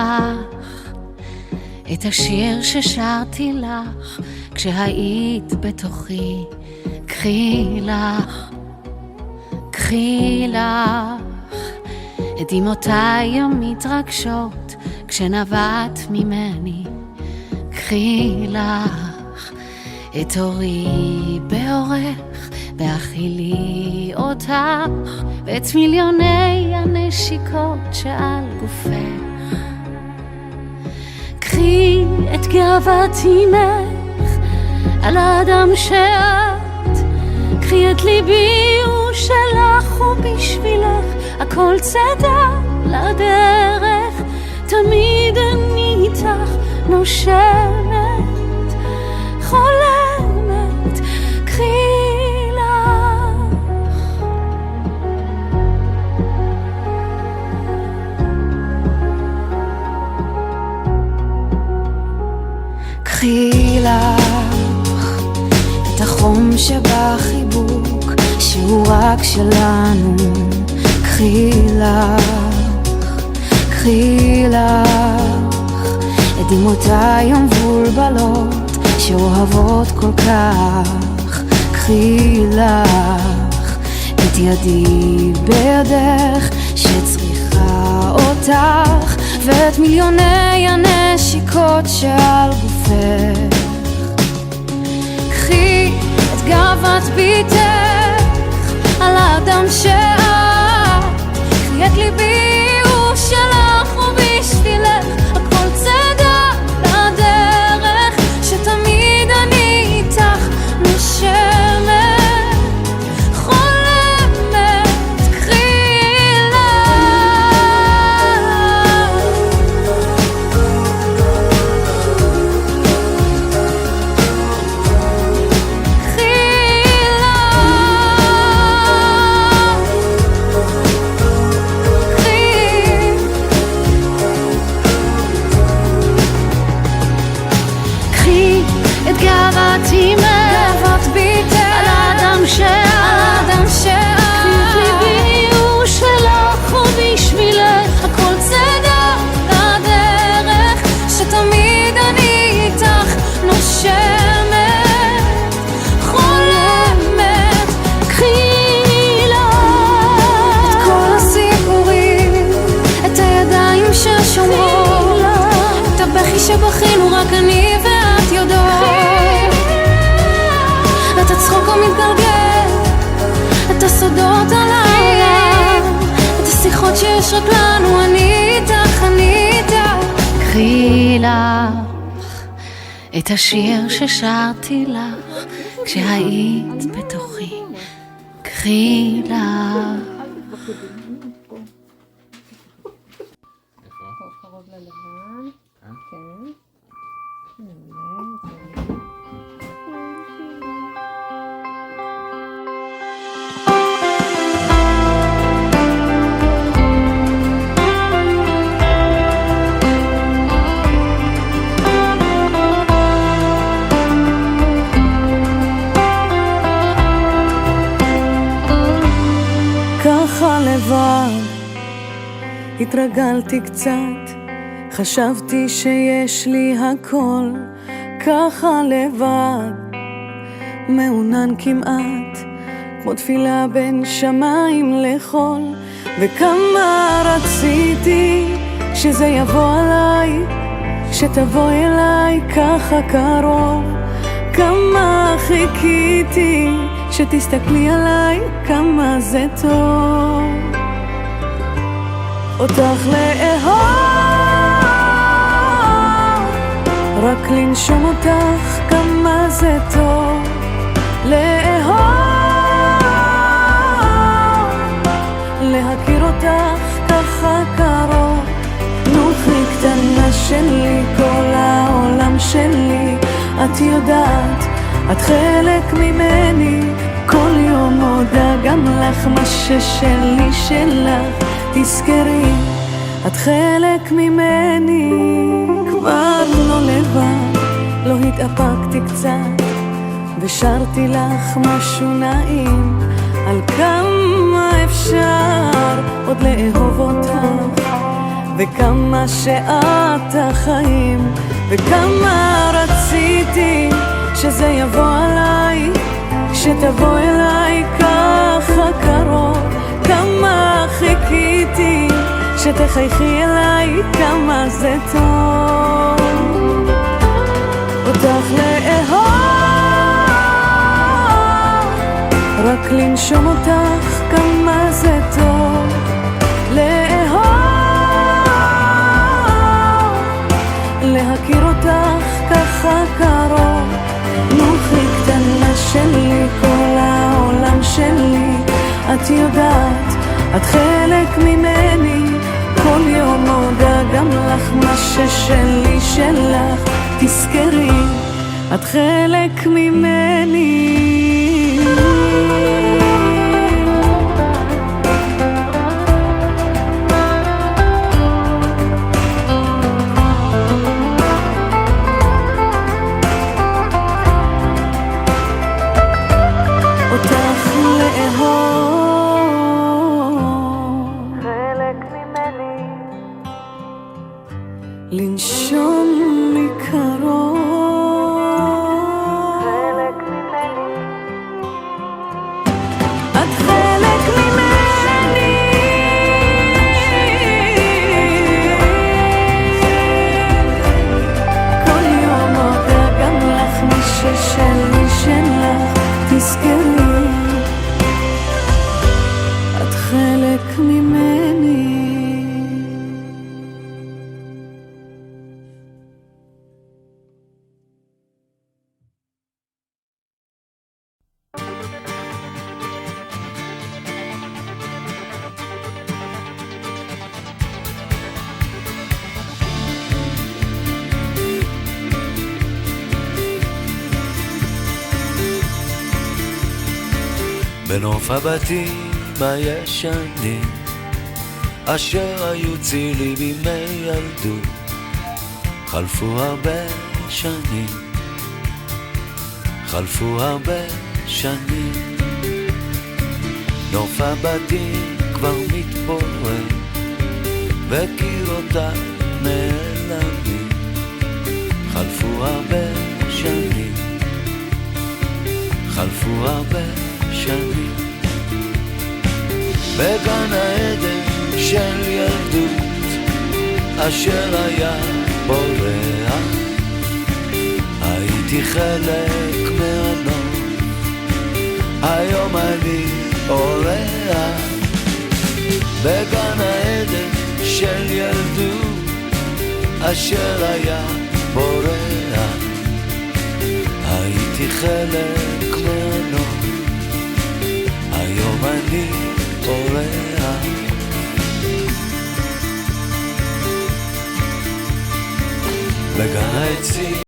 לך את השיר ששרתי לך כשהיית בתוכי. קחי לך את דמעותיי המתרגשות כשנבעת ממני. קחי לך את אורי באורך והאכילי אותך ואת מיליוני הנשיקות שעל גופך. קחי את גאוות אימך על האדם שאת, קחי את ליבי הוא שלך ובשבילך הכל צדה לדרך. תמיד אני איתך נושמת חולמת. קחי קחי לך את החום שבחיבוק שהוא רק שלנו. קחי לך את דמעותיי המבולבלות שאוהבות כל כך. קחי לך את ידי בידך שצריכה אותך ואת מיליוני הנשיקות שעל גופך. קחי את גאוות ביתך על האדם שאת, קחי את ליבי הוא שלך ובשבילך הכל צדה לדרך. שתמיד אני איתך נושמת חולמת. קחי את גאוות אימך, גאוות ביתך על האדם שאת, קחי את ליבי הוא שלך ובשבילך הכל צדה לדרך. שתמיד אני איתך נושמת חולמת. קחי לך את כל הסיפורים, את הידיים ששומרות, את הבכי שבכינו רק אני ואת יודעות, את הצחוק המתגלגל, את הסודות על העולם, את השיחות שיש רק לנו. אני איתך, אני איתך. קחי לך את השיר ששרתי לך כשהיית בתוכי. קחי לך קרוב ללבן. כן. ככה לבד התרגלתי קצת, חשבתי שיש לי הכל. ככה לבד מעונן כמעט, כמו תפילה בין שמיים לחול. וכמה רציתי שזה יבוא עליי, שתבוא אליי ככה קרוב. כמה חיכיתי שתסתכלי עליי, כמה זה טוב אותך לאהוב, רק לנשום אותך, כמה זה טוב לאהוב, להכיר אותך ככה קרוב. נוחי קטנה שלי, כל העולם שלי, את יודעת, את חלק ממני. כל יום מודה גם לך, מה ששלי שלך, תזכרי, את חלק ממני. כבר לא לבד, לא התאפקתי קצת ושרתי לך משהו נעים, על כמה אפשר עוד לאהוב אותך וכמה שאת החיים, וכמה רציתי שזה יבוא עליי, שתבוא אליי ככה קרוב, כמה חיכיתי שתחייכי אליי, כמה זה טוב אותך לאהוב, רק לנשום אותך, כמה זה טוב לאהוב, להכיר אותך ככה קרוב, נוחי קטנה שלי, כל העולם שלי, את יודעת, את חלק ממני, כל יום מודה גם לך, מה ששלי שלך, תזכרי, את חלק ממני. לנשום מקרוב, חלק ממני, את חלק ממני, כל יום מודה גם לך, מי ששלי שלך, תזכרי, את חלק ממני. בנוף הבתים הישנים אשר היו צילי בימי ילדות, חלפו הרבה שנים, חלפו הרבה שנים, נוף הבתים כבר מתפורר וקירותיו נעלמים, חלפו הרבה שנים, חלפו הרבה שנים, בגן העדן של ילדות אשר היה בורח, הייתי חלק מהנוף, היום אני אורח, בגן העדן של ילדות אשר היה בורח, הייתי חלק מהנוף, היום אני אורח, בגן העצים